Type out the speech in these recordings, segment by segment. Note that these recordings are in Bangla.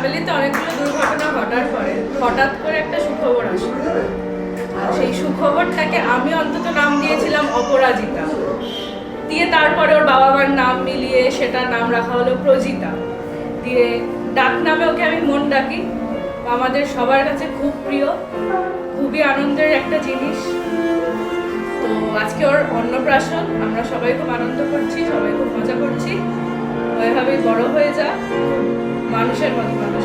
ফ্যামিলিতে অনেকগুলো দুর্ঘটনা ঘটার পরে হঠাৎ করে একটা সুখবর আসে, আর সেই সুখবরটাকে আমি অন্তত নাম দিয়েছিলাম অপরাজিতা, দিয়ে তারপরে ওর বাবা মার নাম মিলিয়ে সেটার নাম রাখা হলো প্রজিতা, দিয়ে ডাক নামে ওকে আমি মন ডাকি। আমাদের সবার কাছে খুব প্রিয়, খুবই আনন্দের একটা জিনিস। তো আজকে ওর অন্নপ্রাশন, আমরা সবাই খুব আনন্দ করছি, সবাই খুব মজা করছি। ওইভাবেই বড় হয়ে যা, মানুষের মতো মানুষ।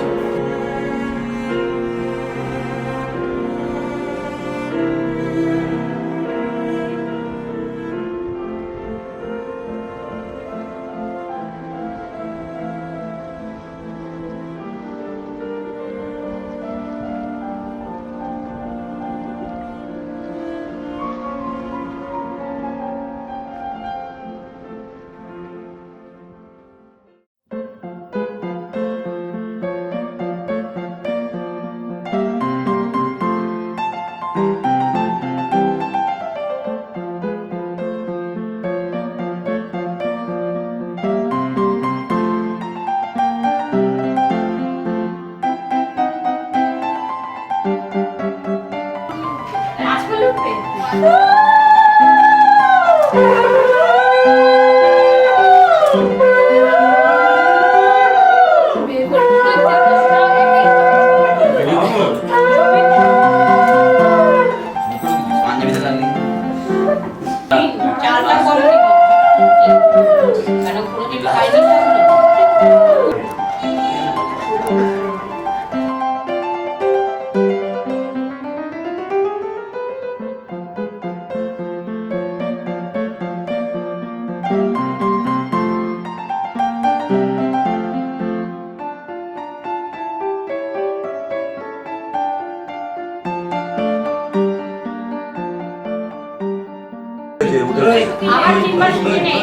আবার তিনবার শুনে নেই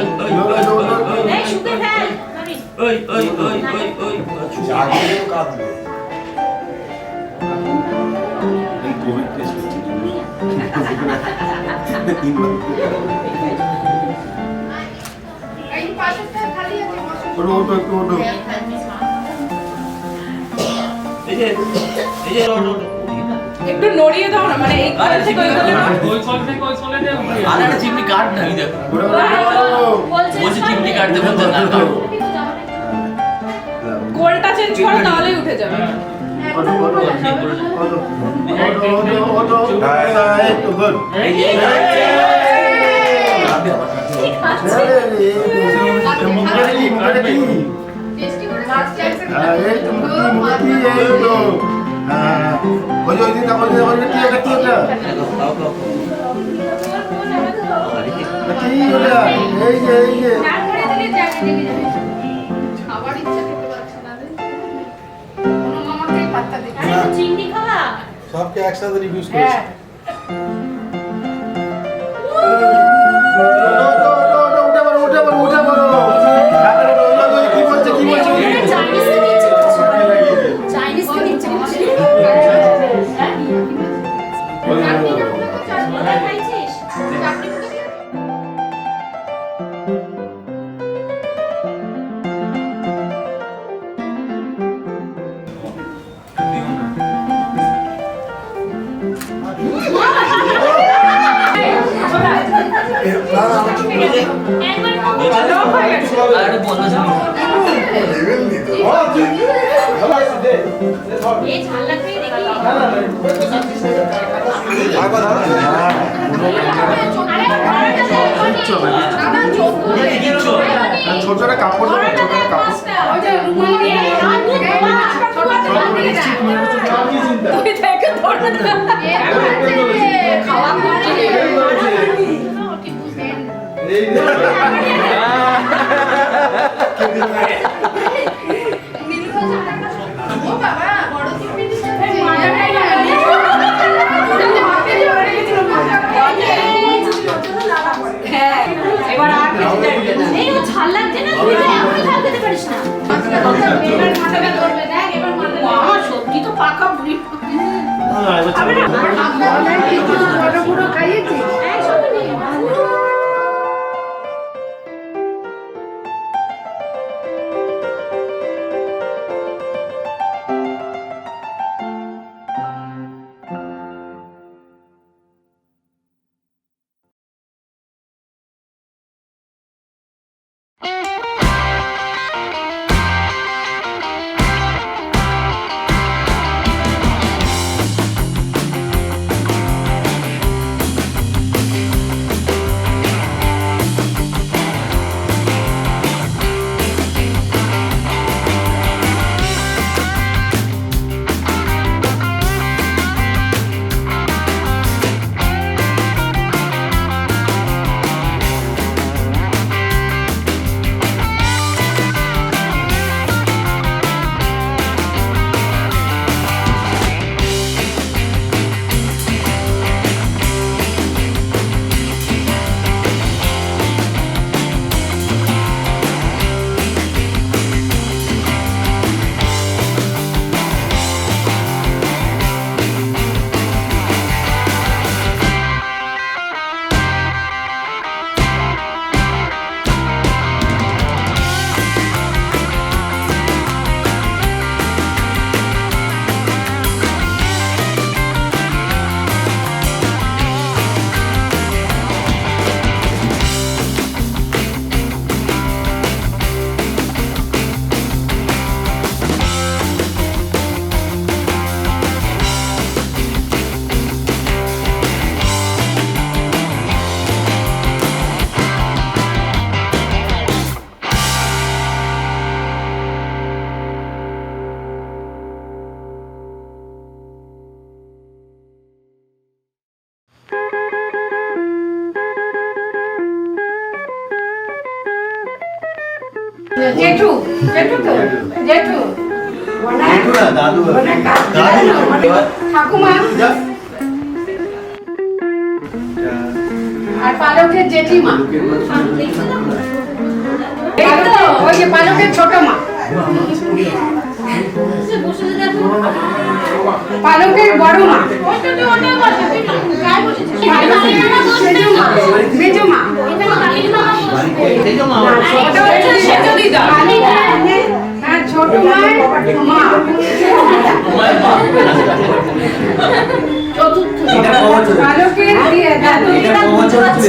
এই শুকে ফেল ওই ওই ওই ওই ওই জাগিয়ে কাঁদবে এই কোভিড টেস্ট এই পাশেরটা খালি আছে ওটো ওটো ওটো এই যে একটু নড়িয়ে দাও না, মানে এই কোল থেকে ওই কোলে না। ওই চলে দে আরে একটা চিমনি কাট না এই দেখো বলছি চিমনি কাটতে বলতে না কাট কোলটা চেঞ্জ করো তাহলেই উঠে যাবে। ওটো ওটো ওটো এই তো গুড এই যে টেস্টি করে মাছ আছে এই তো মুক্তি এই তো ওই যে দিন তারপর ওই যে কি এটা কি এটা কি ওটা এই যে তারপরে দিলে জায়গা লেগে যাবে খাবার ইচ্ছা করতে পারছে না রে কোনো মামাকে পাত্তা দিতে আরে তো চিংড়ি খাওয়া সবকে একসাথে রিভিউজ করেছি চাইনিজ কে দিচ্ছে চাইনিজ কে দিচ্ছে কোথায় খাইছিস চাকরি করে দিয়ে একবার আর একটু বন্ধ ছিল এই ঝালটা খেয়ে দেখি ছোটটা কাপড় ওই যে রুমাল তুই থেকে ধরে না। খাওয়া করছে ও বাবা বড় চিংড়ি দিচ্ছে হ্যাঁ, এবার আর কিছু দেখবে না। এই ও ঝাল লাগছে না তুই তো এখনই ঝাল খেতে পারিস না এবার মাথাটা ধরবে দেখ এবার মাথা আমার সত্যি তো পাকা বুড়ি পুরো খাইয়েছি এই সত্যি নেই জেঠু জেঠু তো জেঠু একটু না, দাদু ঠাকুমা আর পালকের জেঠিমা ওই যে পালকের ছোট মা পালকের বড় মা মেজো মা ওটা হচ্ছে সেজো দিদা। হ্যাঁ ছোট মা মা পালকের দাদু হচ্ছে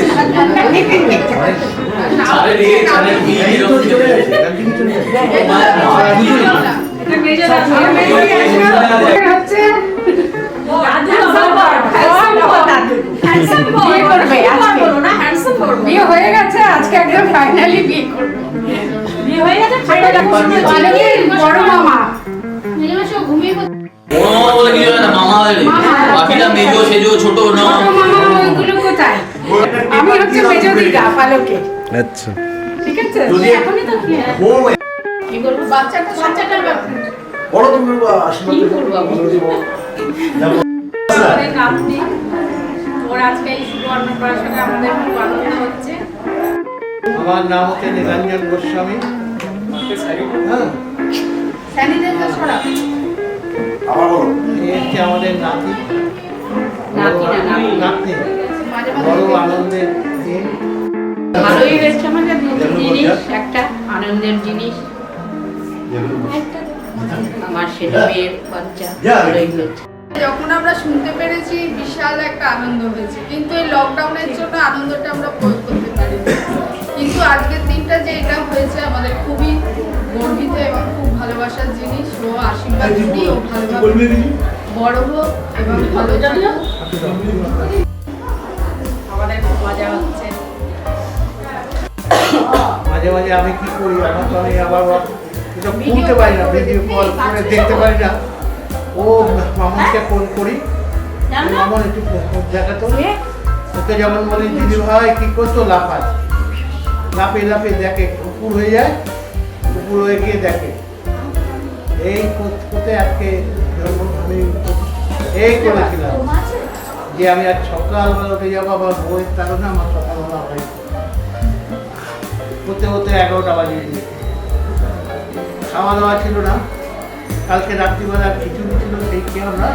বিয়ে হয়ে গেছে আজকে একদম ফাইনালি বিয়ে করবে বিয়ে হয়ে গেছে পালকের বড় মামা ঘুমিয়ে মামা বলে কিছু হয় না, মামা হলে বাকিটা মেজো সেজো ছোট না। ছোট মামা ওইগুলো কোথায় আমি হচ্ছে মেজো দিদা পালকের আচ্ছা ঠিক আছে যদি এখনই তো কি কি করবো বাচ্চাটার ব্যাপার বড় তুমি আশীর্বাদ আমাদের নাতনি ওর আজকে এই শুভ অন্নপ্রাশনে আমাদের খুব আনন্দ হচ্ছে। আমার নাম হচ্ছে নীলাঞ্জন গোস্বামী। হ্যাঁ, স্যানিটাইজার ছড়া আবার বলো এই হচ্ছে আমাদের নাতি নাতনি মাঝে বড় মাঝে আনন্দের দিন। ভালোই হয়েছে আমাদের জিনিস একটা আনন্দের জিনিস আমার ছেলে মেয়ের বাচ্চা ভালোই হয়েছে যখন আমরা শুনতে পেরেছি বিশাল একটা আনন্দ হয়েছে, কিন্তু এই লকডাউনের জন্য আনন্দটা আমরা প্রয়োগ করতে পারি। কিন্তু আজকের দিনটা যে এটা হয়েছে আমাদের খুবই গর্বিত এবং খুব ভালোবাসার জিনিস। ও আশীর্বাদ করি ও ভালোভাবে বড় হোক এবং ভালো থাকুক। আমাদের খুব মজা হচ্ছে। মাঝে মাঝে আমি কি করি, আমার তো আমি আবার এটা খুলতে পারি না, ভিডিও কল করে দেখতে পারি না। ও মামনকে ফোন করি, মামন একটু দেখাতো। ওকে যেমন বলি দিদি ভাই কি করছো, লাফায় লাফিয়ে লাফিয়ে দেখে, কুকুর হয়ে যায়, কুকুর হয়ে গিয়ে দেখে। এই করতে আজকে যখন আমি এই করেছিলাম যে আমি আজ সকালবেলা উঠে যাবো, আবার বইয়ের কারণে আমার সকালবেলা হয় করতে করতে 11টা বাজে। খাওয়া দাওয়া ছিল না, কালকে রাত্রিবেলা খিচুড়ি ছিল, সেই খেয়ে আমরা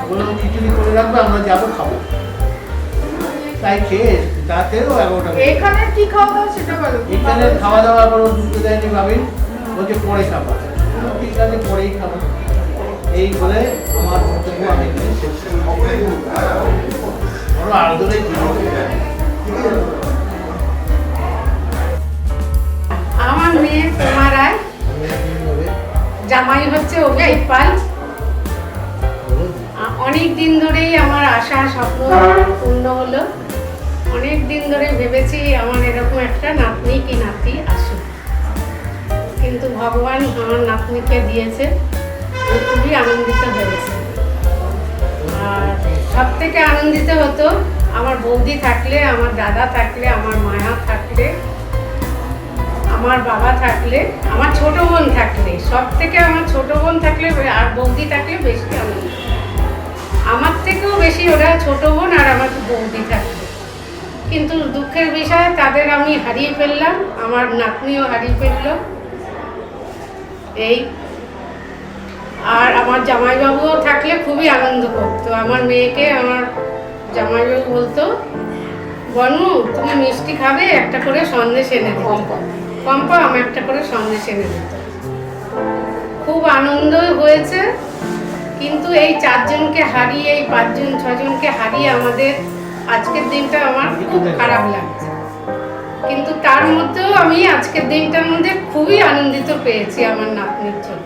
বললাম খিচুড়ি করে রাখবো, আমরা যাবো খাবো, তাই খেয়ে এসেছি। তাতেও 11টা বাজে। এখানে কি খাওয়া দাওয়া সেটা বলো। এখানে খাওয়া দাওয়া করো, দুটো দেয়নি ভাবি, বলছে পরে খাবো। ঠিক আছে পরেই খাবো, এই বলে আমার বক্তব্য আমি এখানে শেষ করি। বড় আদরে আমার মেয়ে তোমার রায় জামাই হচ্ছে অভিজিৎ পাল। অনেক দিন ধরেই আমার আশা স্বপ্ন পূর্ণ হলো। অনেক দিন ধরে ভেবেছি আমার এরকম একটা নাতনি কি নাতি আসুক, কিন্তু ভগবান আমার নাতনিকে দিয়েছে, ও খুবই আনন্দিত হয়েছে। আর সব থেকে আনন্দিত হতো আমার বৌদি থাকলে, আমার দাদা থাকলে, আমার মায়া থাকলে, আমার বাবা থাকলে, আমার ছোট বোন থাকলে। সব থেকে আমার ছোট বোন থাকলে আর বৌদি থাকলে বেশি আনন্দ। আমার থেকেও বেশি ওরা ছোট বোন আর আমার বৌদি থাকলে। কিন্তু দুঃখের বিষয় তাদের আমি হারিয়ে ফেললাম, আমার নাতনিও হারিয়ে ফেললো এই। আর আমার জামাইবাবুও থাকলে খুবই আনন্দ করতো। আমার মেয়েকে আমার জামাইবাবু বলতো, বনু তুমি মিষ্টি খাবে, একটা করে সন্দেশ এনে দিত। কম্পা আমি একটা করে সন্দেশ এনে দিত। খুব আনন্দ হয়েছে। কিন্তু এই 4 জনকে হারিয়ে, এই 5 জন 6 জনকে হারিয়ে আমাদের আজকের দিনটা আমার খুব খারাপ লাগছে। কিন্তু তার মধ্যেও আমি আজকের দিনটার মধ্যে খুবই আনন্দিত পেয়েছি আমার নাতনির জন্য।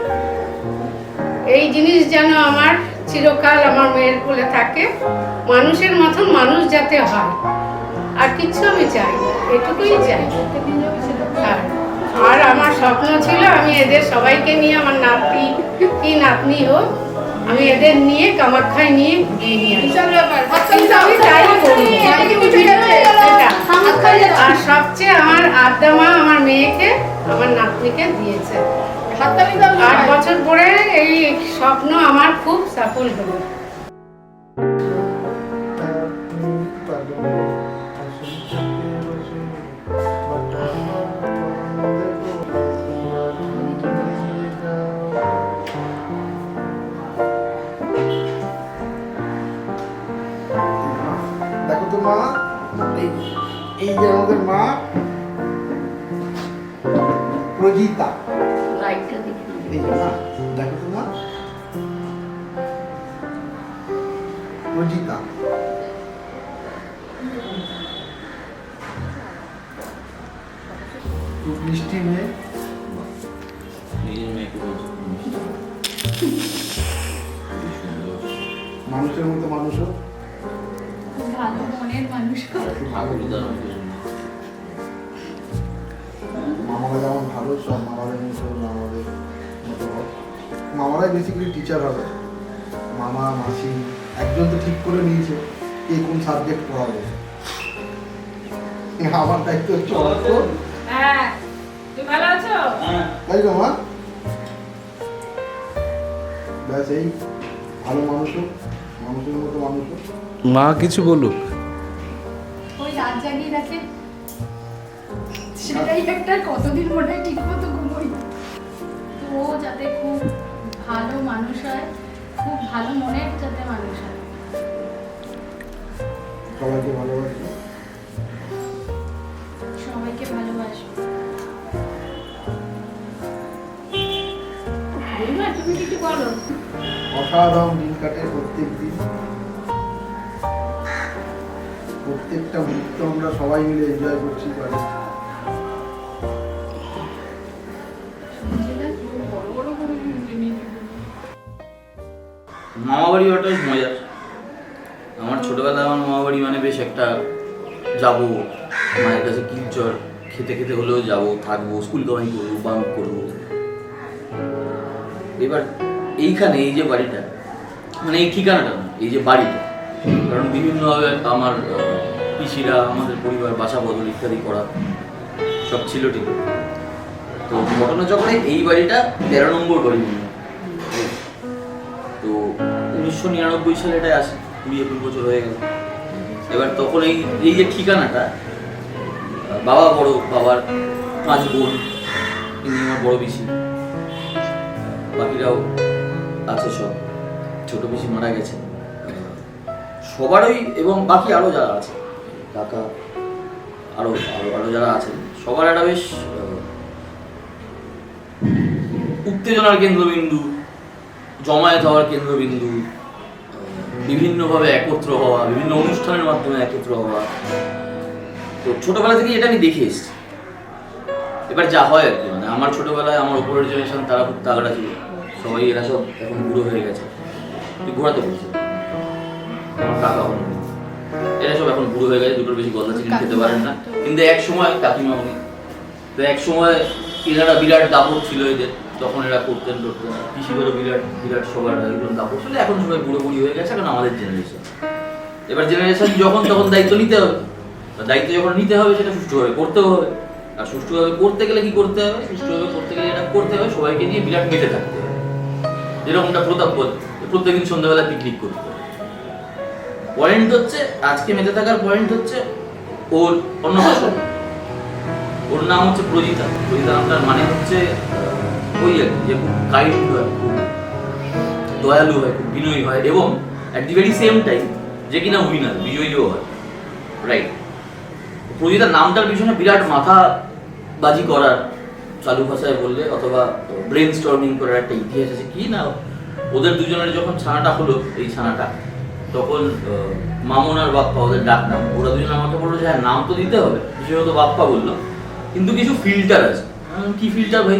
এই জিনিস যেন আমার চিরকাল আমার মেয়ের কোলে থাকে, মানুষের মতন মানুষ যাতে হয়, আর কিছু আমি চাই না, এটুকুই চাই। আর আমার স্বপ্ন ছিল আমি এদের সবাইকে নিয়ে, আমার নাতি কি নাতনি হোক, আমি এদের নিয়ে কামাখ্যায় নিয়ে ঘুরিয়ে নিয়ে আসি। বিশাল ব্যাপার। কিন্তু আমি তাই করি। ঠিক আছে। এটা আর সবচেয়ে আমার আদ্যা মা আমার মেয়েকে আমার নাতনিকে দিয়েছে। হাততালি দাও 8 বছর পরে এই স্বপ্ন আমার খুব সফল হলো। দেখো তো মা, এই যে আমাদের মা প্রজিতা, এই যে মা, দেখো তো মা প্রজিতা। খুব মিষ্টি মেয়ে, নিজের মেয়েকে বলছো মানুষের মতো মানুষও ভালো মনের মানুষ। ভালো উদাহরণ মামারা যেমন ভালো, সব মামাদের মতো আমাদের মতো হয়। মামারাই বেসিক্যালি টিচার হবে। মামা মাসি একজন তো ঠিক করে নিয়েছে কে কোন সাবজেক্ট পড়াবে। আমার দায়িত্ব হচ্ছে অর্থ, হ্যাঁ তুমি ভালো আছো? তাই তো মা? ব্যাস এই ভালো মানুষও, মানুষের মতো মানুষও। মা কিছু বলুক। ওই রাত জাগিয়ে রাখে, সেটাই একটা কতদিন মনে হয় ঠিক মতো ঘুমোই। তো ও যাতে খুব ভালো মানুষ হয়, খুব ভালো মনের যাতে মানুষ হয়। সবাইকে ভালোবাসি। সবাইকে ভালোবাসো। তুমি কিছু বলো। অসাধারণ দিন কাটে প্রত্যেক দিন, প্রত্যেকটা মুহূর্ত আমরা সবাই মিলে এনজয় করছি পারি। মামাবাড়ি ওটা বেশ মজার। আমার ছোটবেলায় আমার মামাবাড়ি মানে বেশ একটা যাবো মায়ের কাছে কিলচর খেতে খেতে হলেও যাবো, থাকবো, স্কুল কামাই করবো, বাঙ্ক করবো। এবার এইখানে এই যে বাড়িটা, মানে এই ঠিকানাটা না, এই যে বাড়িটা, কারণ বিভিন্নভাবে আমার পিসিরা আমাদের পরিবার বাসা বদল ইত্যাদি করা সব ছিল ঠিক। তো ঘটনাচক্রে এই বাড়িটা 13 নম্বর বাড়ি মনে হয়। তো 1999 সালে এটাই আসে, 20-21 বছর হয়ে গেল। এবার তখন এই যে ঠিকানাটা, বাবা বড়, বাবার 5 বোন, ইনি আমার বড় পিসি, বাকিরাও আছে সব, ছোট পিসি মারা গেছে সবারই, এবং বাকি আরো যারা আছে কাকা আরো আরো আরো যারা আছেন সবার একটা বেশ উত্তেজনার কেন্দ্রবিন্দু, জমায়েত হওয়ার কেন্দ্রবিন্দু, বিভিন্নভাবে একত্র হওয়া, বিভিন্ন অনুষ্ঠানের মাধ্যমে একত্র হওয়া। তো ছোটবেলা থেকে এটা আমি দেখে এসেছি। এবার যা হয় আর কি, মানে আমার ছোটবেলায় আমার উপরের জেনারেশন তারা খুব তাগড়া ছিল, সবাই এরা সব এখন বুড়ো হয়ে গেছে, ঘোরাতে বলছে আমার কাকা হন, এরা সব এখন বুড়ো হয়ে গেছে, দুটোর বেশি গলদা চিকেন খেতে পারেন না। কিন্তু এক সময় কাকিমা উনি, তো এক সময় এনারা বিরাট দাপট ছিল এদের, তখন এরা করতেন টরতেন, পিসিদেরও বিরাট বিরাট সবার একজন দাপট ছিল। এখন সবাই বুড়ো বুড়ি হয়ে গেছে, এখন আমাদের জেনারেশন। এবার জেনারেশন যখন তখন দায়িত্ব নিতে হবে, দায়িত্ব যখন নিতে হবে সেটা সুষ্ঠুভাবে করতেও হবে। আর সুষ্ঠুভাবে করতে গেলে কি করতে হবে? সুষ্ঠুভাবে করতে গেলে এটা করতে হবে সবাইকে নিয়ে বিরাট মেতে থাকতে হবে। যেরকমটা প্রতাপ বল, প্রত্যেকদিন সন্ধ্যাবেলা পিকনিক করতে হবে। পয়েন্ট হচ্ছে, আজকে মেতে থাকার পয়েন্ট হচ্ছে ওর অন্নপ্রাশন। ওর নাম হচ্ছে প্রজিতা। প্রজিতা নামটার মানে হচ্ছে ওই আর কি, যে খুব কাইন্ড হয়, খুব দয়ালু হয়, খুব বিনয়ী হয়, এবং at the very same time যে কিনা উইনার, বিজয়ীও হয়। রাইট। প্রজিতার নামটার পিছনে বিরাট মাথা বাজি করার, চালু ভাষায় বললে, অথবা ব্রেন স্টর্মিং করার একটা ইতিহাস আছে। কি না, ওদের দুজনের যখন ছানাটা হলো, এই ছানাটা, তখন মামুন আর বাপ্পা ওদের ডাক নাম, ওরা দুজন আমাকে বললো যে হ্যাঁ নাম তো দিতে হবে, বিশেষত বাপ্পা বললো, কিন্তু কিছু ফিল্টার আছে। কি ফিল্টার ভাই?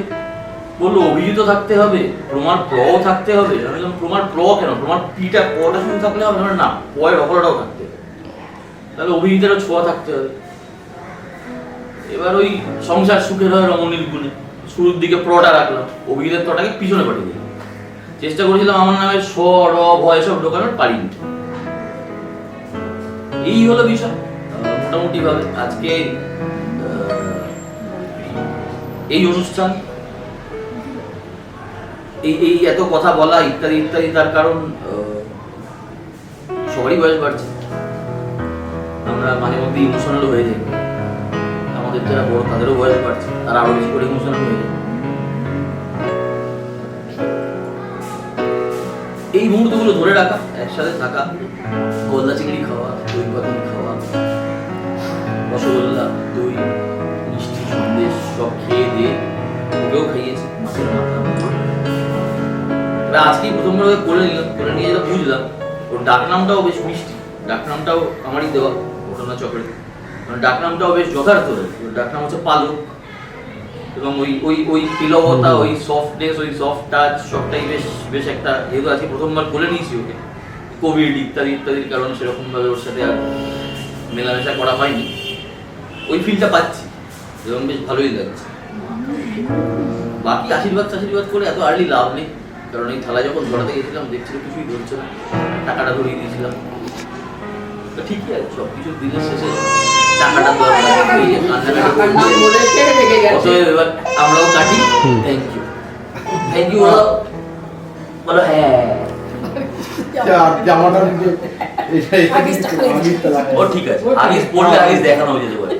বললো অভিজিত থাকতে হবে, প্রমাণ প্রও থাকতে হবে। আমি বললাম প্রমাণ প্র কেন? প্রমাণ পিটা পটা শুনে থাকলে হবে না, পয়ের অপরাটাও থাকতে হবে, তাহলে অভিজিতেরও ছোঁয়া থাকতে হবে। এবার ওই সংসার সুখের হয় রমণীর গুণে, শুরুর দিকে প্রটা রাখলাম, অভিজিতের তটাকে পিছনে পাঠিয়ে দিলাম। চেষ্টা করেছিলাম আমার নামে স র ভয় সব ঢোকানোর, পারিনি। এই হলো বিষয়। মোটামুটি ভাবে আজকে এই অনুষ্ঠান, এই এত কথা বলা ইত্যাদি ইত্যাদি, তার কারণ সবারই বয়স বাড়ছে, আমরা মাঝে মধ্যে ইমোশনাল হয়ে যাই, আমাদের যারা বড় তাদেরও বয়স বাড়ছে, তারা আরো বেশি করে ইমোশনাল হয়ে যায়। এই মুহূর্তগুলো ধরে রাখা, একসাথে থাকা, গোল্লা চিংড়ি খাওয়া, দই পাতুরি খাওয়া, রসগোল্লা, দই, মিষ্টি, সন্দেশ সব খেয়ে দিয়ে ওকেও খাইয়েছি মাছের মাথা। আজকেই প্রথমবার করে নিলাম, করে নিয়ে যেটা বুঝলাম ওর ডাকনামটাও বেশ মিষ্টি, ডাকনামটাও আমারই দেওয়া, ঘটনা চক্রে, মানে ডাকনামটাও বেশ যথার্থ। ওর ডাকনাম হচ্ছে পালক, এবং ওই ওই ওই পিলবতা, ওই সফটনেস, ওই সফট টাচ সবটাই বেশ বেশ একটা, যেহেতু আজকে প্রথমবার বলে নিয়েছি ওকে, কোভিড ইত্যাদি ইত্যাদির কারণে সেরকমভাবে ওর সাথে আর মেলামেশা করা হয়নি, ওই ফিলটা পাচ্ছি এবং বেশ ভালোই লাগছে। বাকি আশীর্বাদ করে এত আর্লি লাভ নেই, কারণ এই থালা যখন ধরাতে গেছিলাম দেখছিল কিছুই ধরছে না, টাকাটা ধরিয়ে দিয়েছিলাম, তো ঠিকই আছে, সব কিছু দিনের শেষে টাকাটা দরকার, এই যে কান্নাকাটি করছে, অতএব এবার আমরাও কাটি। থ্যাংক ইউ বলো। হ্যাঁ জামাটা ও ঠিক আছে, আগে পড়লে আগে দেখানো হয়ে যেতে পারে।